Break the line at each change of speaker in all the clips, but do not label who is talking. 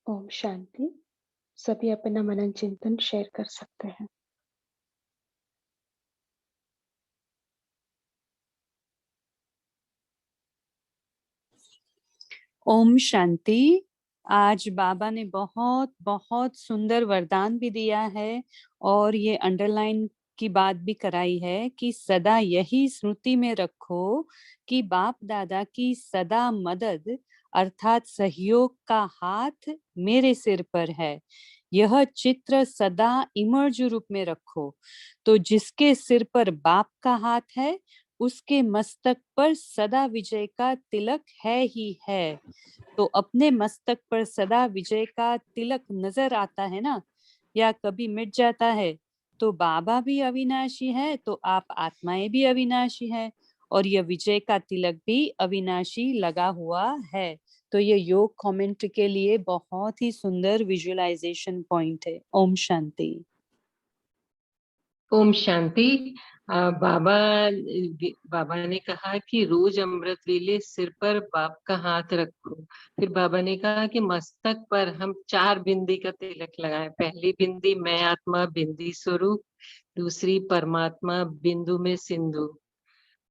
ओम शांति। सभी अपना मनन चिंतन शेयर कर सकते हैं।
ओम शांति। आज बाबा ने बहुत बहुत सुंदर वरदान भी दिया है और ये अंडरलाइन की बात भी कराई है कि सदा यही स्मृति में रखो कि बाप दादा की सदा मदद अर्थात सहयोग का हाथ मेरे सिर पर है। यह चित्र सदा इमर्ज रूप में रखो। तो जिसके सिर पर बाप का हाथ है उसके मस्तक पर सदा विजय का तिलक है ही है। तो अपने मस्तक पर सदा विजय का तिलक नजर आता है ना, या कभी मिट जाता है, तो बाबा भी अविनाशी है तो आप आत्माएं भी अविनाशी है और यह विजय का तिलक भी अविनाशी लगा हुआ है। तो ये योग कमेंट के लिए बहुत ही सुंदर विजुअलाइजेशन पॉइंट है। ओम शांति।
ओम शांति। बाबा ने कहा कि रोज अमृत वेले सिर पर बाप का हाथ रखो। फिर बाबा ने कहा कि मस्तक पर हम 4 बिंदी का तिलक लगाएं। पहली बिंदी मैं आत्मा बिंदी स्वरूप, दूसरी परमात्मा बिंदु में सिंधु,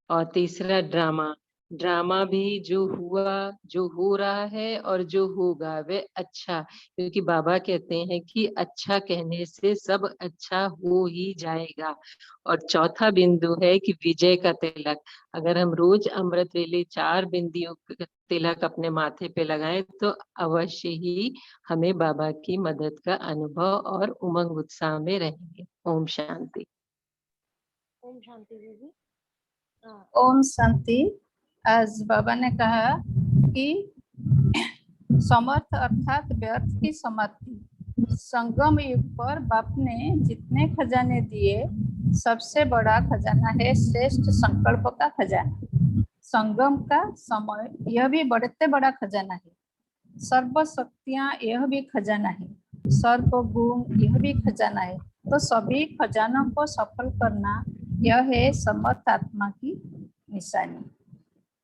और तीसरा ड्रामा। ड्रामा भी जो हुआ, जो हो रहा है और जो होगा वह अच्छा, क्योंकि बाबा कहते हैं कि अच्छा कहने से सब अच्छा हो ही जाएगा। और चौथा बिंदु है कि विजय का तिलक। अगर हम रोज अमृत वेले 4 बिंदियों का तिलक अपने माथे पे लगाएं तो अवश्य ही हमें बाबा की मदद का अनुभव और उमंग उत्साह में रहेंगे। ओम शांति।
ओम शांति दीदी।
ओम शांति। आज बाबा ने कहा कि समर्थ अर्थात व्यर्थ की समाप्ति। संगम युग पर बाप ने जितने खजाने दिए सबसे बड़ा खजाना है श्रेष्ठ संकल्प का खजाना। संगम का समय यह भी बढ़ते बड़ा खजाना है। सर्व शक्तियां यह भी खजाना है। सर्व गुण यह भी खजाना है। तो सभी खजानों को सफल करना यह है समर्थ आत्मा की निशानी।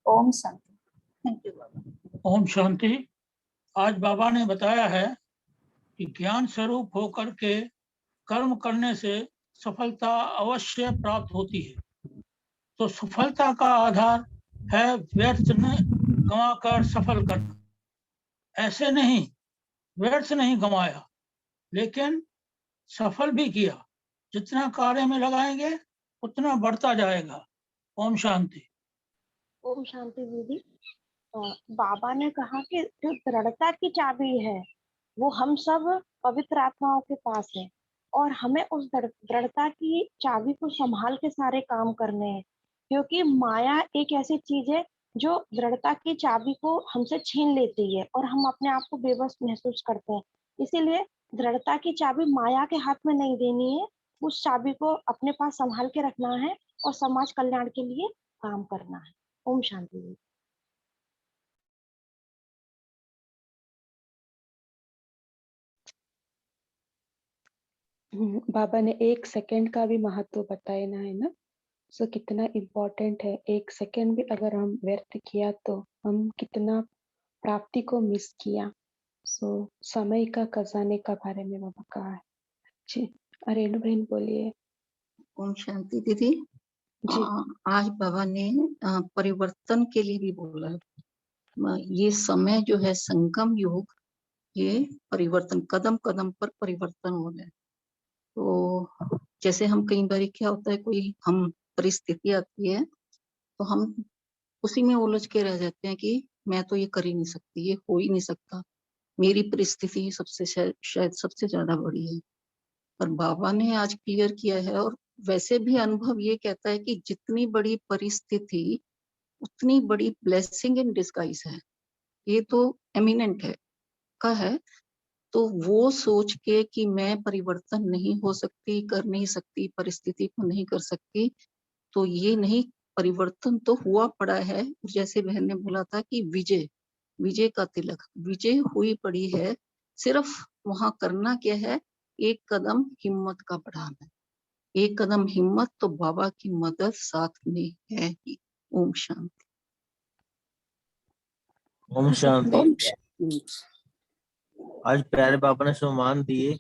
ओम शांति। थैंक यू बाबा।
ओम शांति। आज बाबा ने बताया है कि ज्ञान स्वरूप होकर के कर्म करने से सफलता अवश्य प्राप्त होती है। तो सफलता का आधार है व्यर्थ न गंवाकर सफल करना। ऐसे नहीं, व्यर्थ नहीं गंवाया लेकिन सफल भी किया। जितना कार्य में लगाएंगे उतना बढ़ता जाएगा। ओम शांति।
ओम शांति दीदी। बाबा ने कहा कि जो दृढ़ता की चाबी है वो हम सब पवित्र आत्माओं के पास है और हमें उस दृढ़ता की चाबी को संभाल के सारे काम करने हैं, क्योंकि माया एक ऐसी चीज है जो दृढ़ता की चाबी को हमसे छीन लेती है और हम अपने आप को बेबस महसूस करते हैं। इसीलिए दृढ़ता की चाबी माया के हाथ में नहीं देनी है, उस चाबी को अपने पास संभाल के रखना है और समाज कल्याण के लिए काम करना है। ओम शांति। बाबा ने 1 सेकंड का भी महत्व बताया ना, है ना। सो कितना इम्पोर्टेंट है। 1 सेकंड भी अगर हम व्यर्थ किया तो हम कितना प्राप्ति को मिस किया। सो समय का खजाने का बारे में बाबा कहा है। जी रेणु बहन बोलिए।
ओम शांति दीदी।
जी
आज बाबा ने परिवर्तन के लिए भी बोला। ये समय जो है संगम युग, ये परिवर्तन कदम कदम पर परिवर्तन हो रहा है। तो जैसे हम कई बार क्या होता है, कोई हम परिस्थिति आती है तो हम उसी में उलझ के रह जाते हैं कि मैं तो ये कर ही नहीं सकती, ये हो ही नहीं सकता, मेरी परिस्थिति सबसे शायद सबसे ज्यादा बड़ी है। पर बाबा ने आज क्लियर किया है, और वैसे भी अनुभव ये कहता है कि जितनी बड़ी परिस्थिति उतनी बड़ी ब्लेसिंग इन डिस्गाइज है। ये तो एमिनेंट है का है। तो वो सोच के कि मैं परिवर्तन नहीं हो सकती, कर नहीं सकती, परिस्थिति को नहीं कर सकती, तो ये नहीं, परिवर्तन तो हुआ पड़ा है। जैसे बहन ने बोला था कि विजय, विजय का तिलक, विजय हुई पड़ी है। सिर्फ वहां करना क्या है, एक कदम हिम्मत का बढ़ाना है। एक कदम हिम्मत, तो बाबा की मदद साथ में है ही। ओम शांति।
ओम शांति। आज प्यारे बाबा ने सम्मान दिए।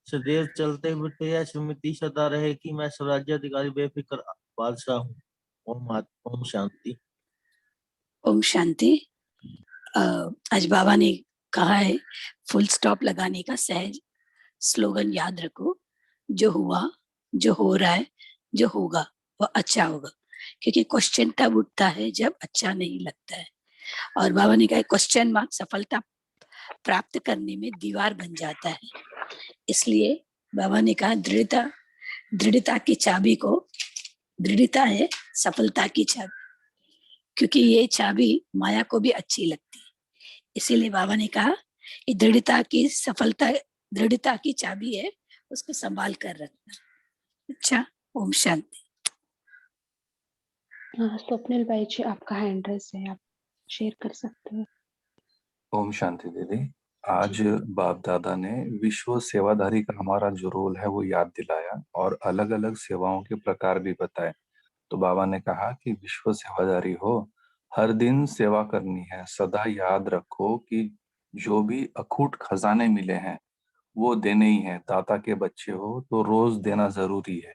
सदैव चलते फिरते यह स्मृति सदा रहे कि मैं स्वराज्य अधिकारी बेफिक्र बादशाह हूँ। ओम शांति।
ओम शांति। आज बाबा ने कहा है फुल स्टॉप लगाने का सहज स्लोगन याद रखो, जो हुआ, जो हो रहा है, जो होगा वो अच्छा होगा, क्योंकि क्वेश्चन तब उठता है जब अच्छा नहीं लगता है। और बाबा ने कहा क्वेश्चन मार्क सफलता प्राप्त करने में दीवार बन जाता है। इसलिए बाबा ने कहा दृढ़ता की चाबी को, दृढ़ता है सफलता की चाबी, क्योंकि ये चाबी माया को भी अच्छी लगती है। इसीलिए बाबा ने कहा ये दृढ़ता की चाबी है, उसको संभाल कर रखना। अच्छा, ओम शांति।
स्वप्निल भाई जी, आपका हैंड रेस है, आप शेयर कर सकते हैं।
ओम शांति दीदी। आज बाप दादा ने विश्व सेवाधारी का हमारा जो रोल है वो याद दिलाया और अलग अलग सेवाओं के प्रकार भी बताए। तो बाबा ने कहा कि विश्व सेवाधारी हो, हर दिन सेवा करनी है। सदा याद रखो कि जो भी अखूट खजाने मिले हैं वो देने ही है। दाता के बच्चे हो तो रोज देना जरूरी है।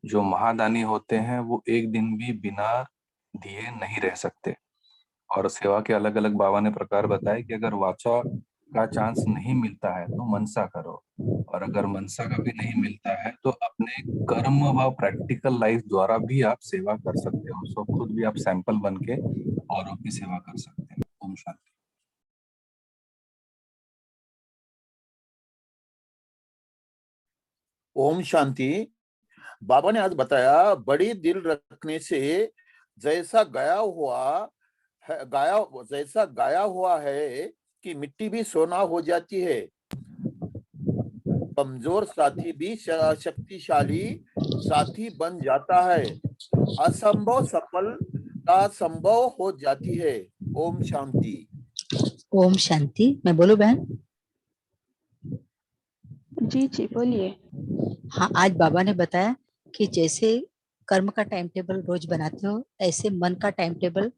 जो महादानी होते हैं वो एक दिन भी बिना दिए नहीं रह सकते। और सेवा के अलग अलग बाबा ने प्रकार बताए कि अगर वाचा का चांस नहीं मिलता है तो मनसा करो, और अगर मनसा का भी नहीं मिलता है तो अपने कर्म व प्रैक्टिकल लाइफ द्वारा भी आप सेवा कर सकते हो। सो खुद भी आप सैंपल बन के औरों की सेवा कर सकते हैं। ओम शांति।
ओम शांति। बाबा ने आज बताया बड़ी दिल रखने से जैसा गाया हुआ है कि मिट्टी भी सोना हो जाती है, कमजोर साथी भी शक्तिशाली साथी बन जाता है, असंभव सफलता संभव हो जाती है। ओम शांति।
ओम शांति। मैं बोलूं बहन?
जी जी बोलिए।
हाँ, आज बाबा ने बताया कि जैसे कर्म का टाइम टेबल रोज बनाते हो, ऐसे मन का टाइम टेबल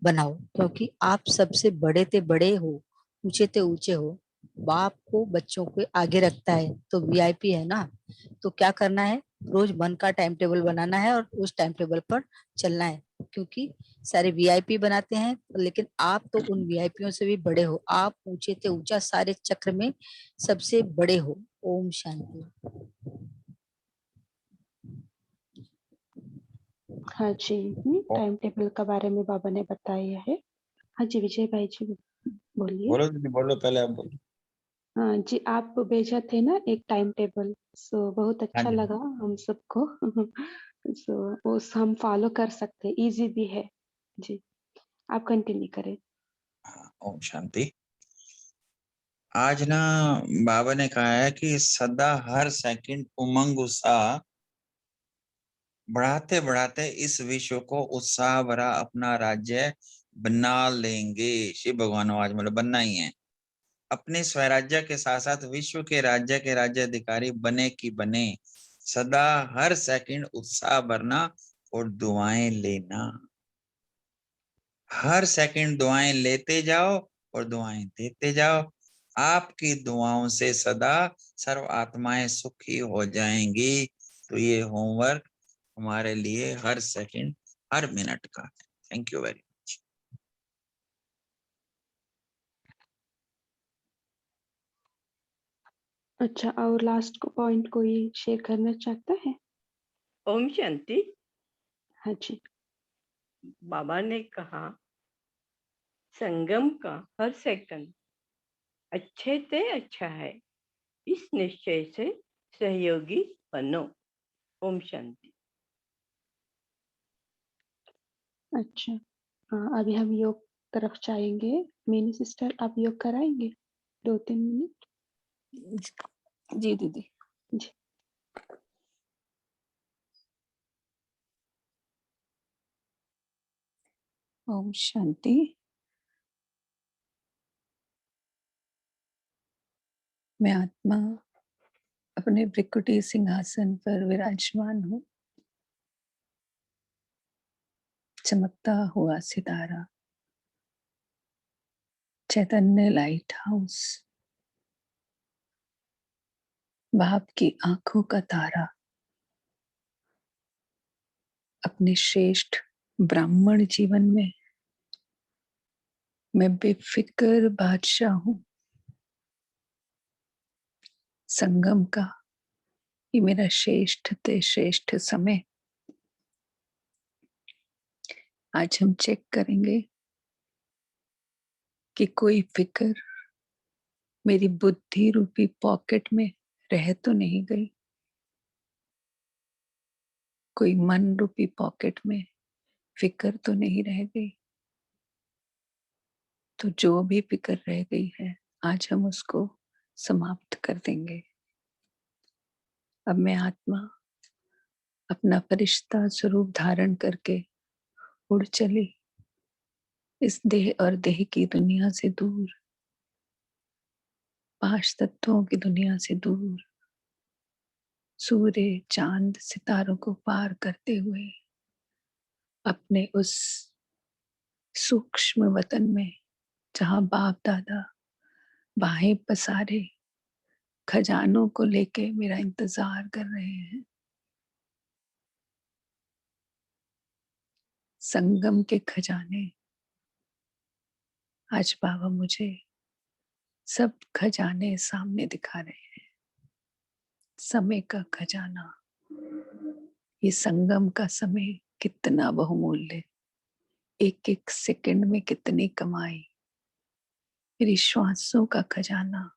बनाओ, क्योंकि आप सबसे बड़े ते बड़े हो, ऊंचे ते ऊंचे हो। बाप को बच्चों के आगे रखता है तो वीआईपी है ना। तो क्या करना है, रोज मन का टाइम टेबल बनाना है और उस टाइम टेबल पर चलना है, क्योंकि सारे वीआईपी बनाते हैं, लेकिन आप तो उन वीआईपीओं से भी बड़े हो। आप ऊंचे ते ऊंचा सारे चक्र में सबसे बड़े हो। ओम शांति।
हाँ जी, टाइम टेबल के बारे में बाबा ने बताया है। हाँ जी विजय भाई जी बोलिए।
बोलो दीदी, बोलो, पहले आप बोलो।
हाँ जी, आप भेजा थे ना एक टाइम टेबल, सो बहुत
हाँ
अच्छा
जी।
लगा हम सबको। सो उस हम फॉलो कर सकते, इजी भी है जी। आप कंटिन्यू करें।
ओम शांति। आज ना बाबा ने कहा है कि सदा हर सेकंड उमंग उत्साह बढ़ाते बढ़ाते इस विश्व को उत्साह भरा अपना राज्य बना लेंगे। शिव भगवान आज मतलब बनना ही है। अपने स्वराज्य के साथ साथ विश्व के राज्य अधिकारी बने कि बने, सदा हर सेकंड उत्साह भरना और दुआएं लेना। हर सेकंड दुआएं लेते जाओ और दुआएं देते जाओ। आपकी दुआओं से सदा सर्व आत्माएं सुखी हो जाएंगी। तो ये होमवर्क हमारे लिए हर सेकंड हर मिनट का है। Thank you very much.
अच्छा, और लास्ट को पॉइंट कोई शेयर करना चाहता है?
ओम शांति।
हाँ जी।
बाबा ने कहा संगम का हर सेकंड अच्छे से अच्छा है, इस निश्चय से सहयोगी बनो। ओम शांति।
अच्छा, अभी हम योग तरफ जाएंगे। मिनी सिस्टर, आप योग कराएंगे 2-3 मिनट?
जी दीदी।
जी।
ओम शांति। मैं आत्मा अपने भृकुटी सिंहासन पर विराजमान हूँ। चमकता हुआ सितारा, चैतन्य लाइट हाउस, बाप की आंखों का तारा, अपने श्रेष्ठ ब्राह्मण जीवन में मैं बेफिक्र बादशाह हूँ। संगम का ये मेरा श्रेष्ठ ते श्रेष्ठ समय। आज हम चेक करेंगे कि कोई फिक्र मेरी बुद्धि रूपी पॉकेट में रह तो नहीं गई, कोई मन रूपी पॉकेट में फिक्र तो नहीं रह गई। तो जो भी फिक्र रह गई है आज हम उसको समाप्त कर देंगे। अब मैं आत्मा अपना फरिश्ता स्वरूप धारण करके उड़ चली इस देह और देह की दुनिया से दूर, पांच तत्वों की दुनिया से दूर, सूर्य चांद सितारों को पार करते हुए अपने उस सूक्ष्म वतन में जहां बाप दादा बाहें पसारे खजानों को लेके मेरा इंतजार कर रहे हैं। संगम के खजाने आज बाबा मुझे सब खजाने सामने दिखा रहे हैं। समय का खजाना, ये संगम का समय कितना बहुमूल्य, एक एक सेकंड में कितनी कमाई। मेरी श्वासों का खजाना,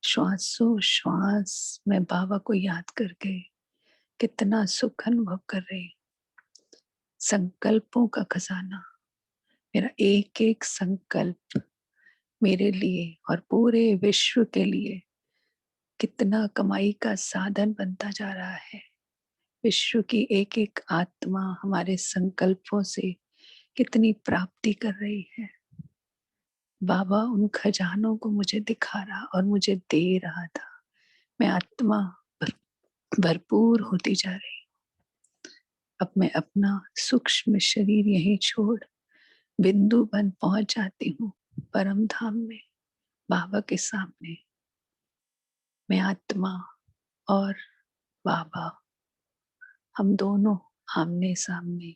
श्वासों श्वास में बाबा को याद करके कितना सुख अनुभव कर रही। संकल्पों का खजाना, मेरा एक एक संकल्प मेरे लिए और पूरे विश्व के लिए कितना कमाई का साधन बनता जा रहा है। विश्व की एक एक आत्मा हमारे संकल्पों से कितनी प्राप्ति कर रही है। बाबा उन खजानों को मुझे दिखा रहा और मुझे दे रहा था। मैं आत्मा भरपूर होती जा रही। अब मैं अपना सूक्ष्म शरीर यहीं छोड़ बिंदु बन पहुंच जाती हूँ परम धाम में, बाबा के सामने। मैं आत्मा और बाबा हम दोनों आमने सामने,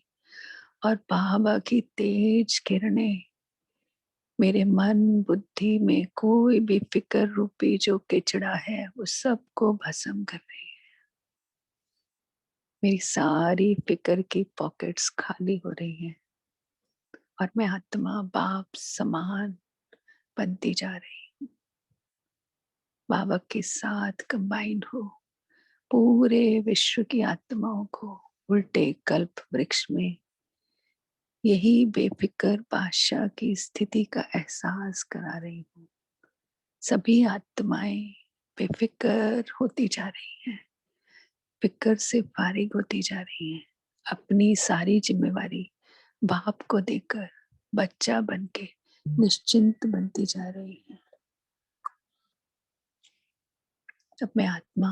और बाबा की तेज किरणें मेरे मन बुद्धि में कोई भी फिक्र रूपी जो किचड़ा है वो सबको भस्म कर रही है। मेरी सारी फिक्र की पॉकेट्स खाली हो रही हैं और मैं आत्मा बाप समान बनती जा रही हूँ। बाबा के साथ कंबाइन हो पूरे विश्व की आत्माओं को उल्टे कल्प वृक्ष में यही बेफिक्र बादशाह की स्थिति का एहसास करा रही हूँ। सभी आत्माएं बेफिक्र होती जा रही हैं, फिक्र से फारिग होती जा रही हैं। अपनी सारी जिम्मेवारी बाप को देकर बच्चा बनके निश्चिंत बनती जा रही है। अब मैं आत्मा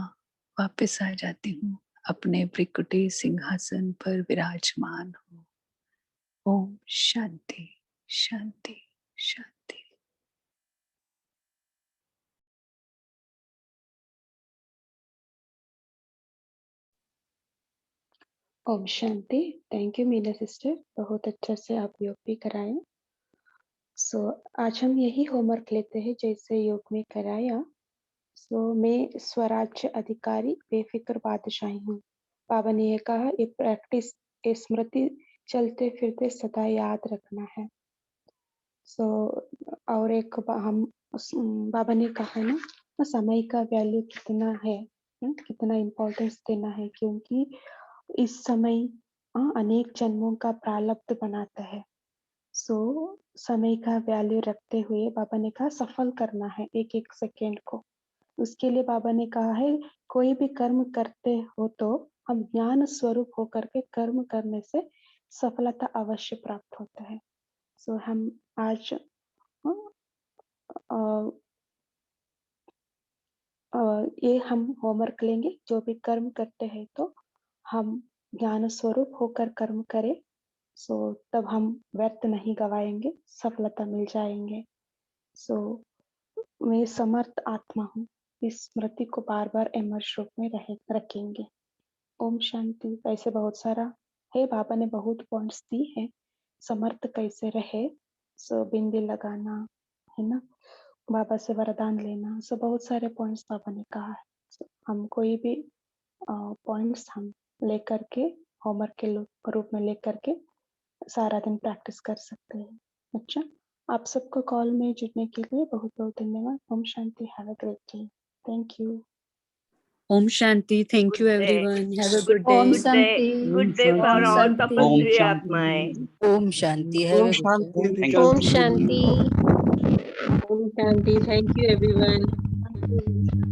वापस आ जाती हूँ, अपने भ्रिकुटी सिंहासन पर विराजमान हूँ। ओम शांति शांति शांति।
Om Shanti. Thank you Meena sister, बहुत अच्छा से आप योग भी कराए। आज हम यही होमवर्क लेते हैं जैसे योग में कराया। मैं स्वराज्य अधिकारी बेफिक्र बादशाही हूँ। बाबा ने ये कहा, ये प्रैक्टिस, ये स्मृति चलते फिरते सदा याद रखना है। और एक बाबा ने कहा ना, समय का वैल्यू कितना है, कितना इम्पोर्टेंस देना है, क्योंकि इस समय अनेक जन्मों का प्रारब्ध बनाता है। समय का वैल्यू रखते हुए बाबा ने कहा सफल करना है एक एक सेकेंड को। उसके लिए बाबा ने कहा है, कोई भी कर्म करते हो तो हम ज्ञान स्वरूप होकर के कर्म करने से सफलता अवश्य प्राप्त होता है। हम आज ये हम होमवर्क लेंगे, जो भी कर्म करते हैं तो हम ज्ञान स्वरूप होकर कर्म करें। तब हम व्यर्थ नहीं गवाएंगे, सफलता मिल जाएंगे। मैं समर्थ आत्मा हूँ, इस स्मृति को बार बार इमर्स रूप में रखेंगे। ओम शांति। ऐसे बहुत सारा है, बाबा ने बहुत पॉइंट्स दी है, समर्थ कैसे रहे, सो बिंदी लगाना है ना, बाबा से वरदान लेना, सो बहुत सारे पॉइंट्स बाबा ने कहा है। हम कोई भी पॉइंट्स हम लेकर के होमवर्क के रूप में लेकर के सारा दिन प्रैक्टिस कर सकते हैं। अच्छा, आप सबको कॉल में जुड़ने के लिए बहुत बहुत धन्यवाद। ओम शांति। Have a great day. Thank you.
Om Shanti. Thank you
Good day.
everyone. Have a
Good
good day.
Om
good day.
Shanti.
Good day for
Om
all
Shanti.
tapasvi atmaएं.
ओम शांति। हैव
ओम
अ
शांति
good day.
दीदी।
ओम शांति।
Om Shanti. Thank you everyone.
Thank you.